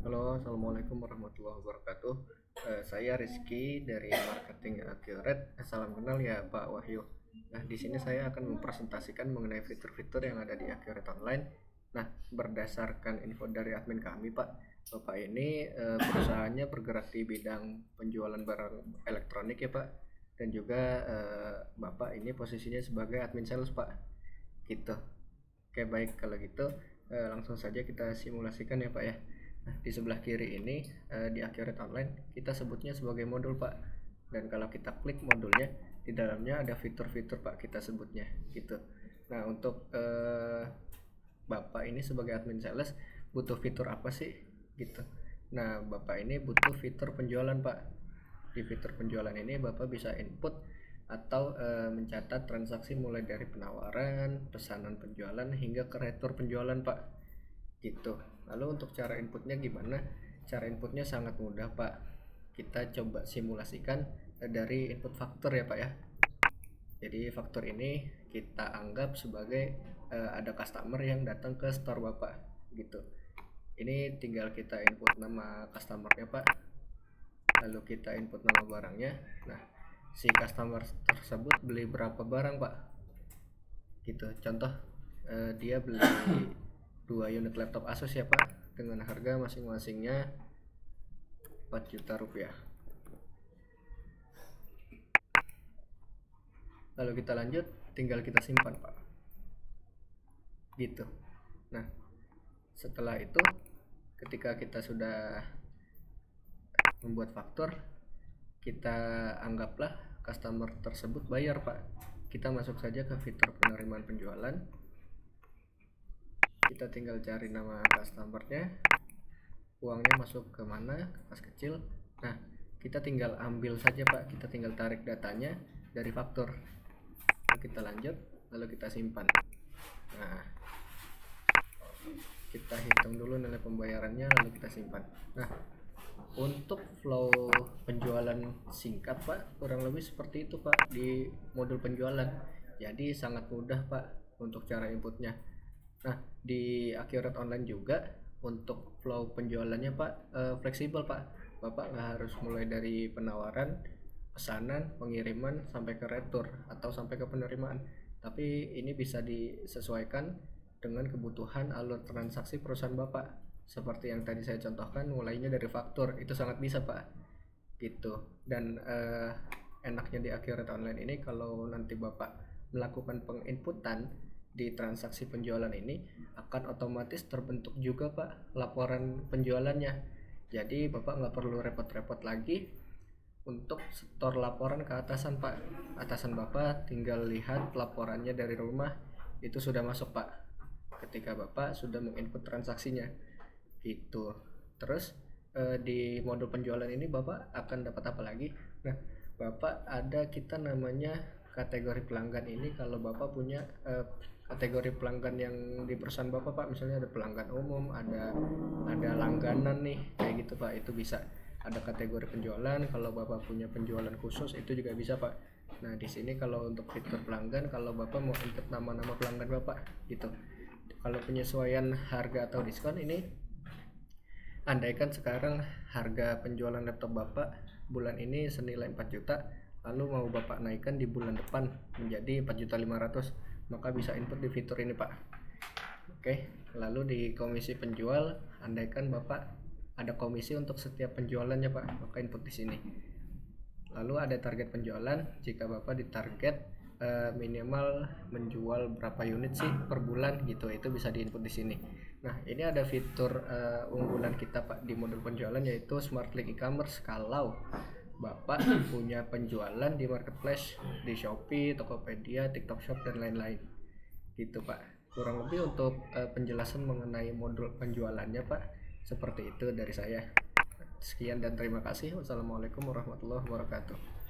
Halo, assalamualaikum warahmatullahi wabarakatuh. Saya Rizky dari Marketing Accurate. Salam kenal ya Pak Wahyu. Nah, di sini saya akan mempresentasikan mengenai fitur-fitur yang ada di Accurate Online. Nah, berdasarkan info dari admin kami, Pak, Bapak ini perusahaannya bergerak di bidang penjualan barang elektronik ya, Pak. Dan juga Bapak ini posisinya sebagai admin sales, Pak. Gitu. Oke, baik kalau gitu langsung saja kita simulasikan ya Pak ya. Nah, di sebelah kiri ini di Accurate Online kita sebutnya sebagai modul Pak. Dan kalau kita klik modulnya, di dalamnya ada fitur-fitur Pak kita sebutnya gitu. Nah, untuk Bapak ini sebagai admin sales butuh fitur apa sih gitu. Nah, Bapak ini butuh fitur penjualan Pak. Di fitur penjualan ini Bapak bisa input atau mencatat transaksi mulai dari penawaran, pesanan penjualan hingga ke retur penjualan Pak. Gitu. Lalu untuk cara inputnya gimana? Cara inputnya sangat mudah Pak. Kita coba simulasikan dari input faktur ya Pak ya. Jadi faktur ini kita anggap sebagai ada customer yang datang ke store Bapak gitu. Ini tinggal kita input nama customernya Pak, lalu kita input nama barangnya. Nah, si customer tersebut beli berapa barang Pak gitu. Contoh dia beli 2 unit laptop Asus ya Pak, dengan harga masing-masingnya 4 juta rupiah. Lalu kita lanjut, tinggal kita simpan Pak gitu. Nah, setelah itu ketika kita sudah membuat faktur, kita anggaplah customer tersebut bayar Pak. Kita masuk saja ke fitur penerimaan penjualan. Kita tinggal cari nama customernya, uangnya masuk ke mana, ke kas kecil. Nah, kita tinggal ambil saja Pak, kita tinggal tarik datanya dari faktur. Lalu kita lanjut, lalu kita simpan. Nah, kita hitung dulu nilai pembayarannya, lalu kita simpan. Nah, untuk flow penjualan singkat Pak, kurang lebih seperti itu Pak di modul penjualan. Jadi sangat mudah Pak untuk cara inputnya. Nah, di Accurate Online juga untuk flow penjualannya Pak fleksibel Pak. Bapak nggak harus mulai dari penawaran, pesanan, pengiriman sampai ke retur atau sampai ke penerimaan. Tapi ini bisa disesuaikan dengan kebutuhan alur transaksi perusahaan Bapak. Seperti yang tadi saya contohkan, mulainya dari faktur, itu sangat bisa Pak. Gitu. Dan enaknya di Accurate Online ini kalau nanti Bapak melakukan penginputan di transaksi penjualan ini akan otomatis terbentuk juga Pak laporan penjualannya. Jadi Bapak nggak perlu repot-repot lagi untuk setor laporan ke atasan Pak. Atasan Bapak tinggal lihat laporannya dari rumah, itu sudah masuk Pak ketika Bapak sudah menginput transaksinya gitu. Terus di modul penjualan ini Bapak akan dapat apa lagi? Nah, Bapak ada kita namanya kategori pelanggan. Ini kalau Bapak punya kategori pelanggan yang di perusahaan Bapak Pak, misalnya ada pelanggan umum, ada langganan nih, kayak gitu Pak, itu bisa. Ada kategori penjualan, kalau Bapak punya penjualan khusus itu juga bisa Pak. Nah, di sini kalau untuk fitur pelanggan, kalau Bapak mau input nama-nama pelanggan Bapak gitu. Kalau penyesuaian harga atau diskon ini, andaikan sekarang harga penjualan laptop Bapak bulan ini senilai 4 juta, lalu mau Bapak naikkan di bulan depan menjadi 4.500.000, maka bisa input di fitur ini Pak. Oke, lalu di komisi penjual, andaikan Bapak ada komisi untuk setiap penjualannya Pak, maka input di sini. Lalu ada target penjualan, jika Bapak ditarget minimal menjual berapa unit sih per bulan gitu, itu bisa diinput di sini. Nah, ini ada fitur unggulan kita Pak di modul penjualan, yaitu Smart Link E-commerce. Kalau Bapak punya penjualan di marketplace, di Shopee, Tokopedia, TikTok Shop dan lain-lain gitu Pak. Kurang lebih untuk penjelasan mengenai modul penjualannya Pak, seperti itu dari saya. Sekian dan terima kasih. Wassalamualaikum warahmatullahi wabarakatuh.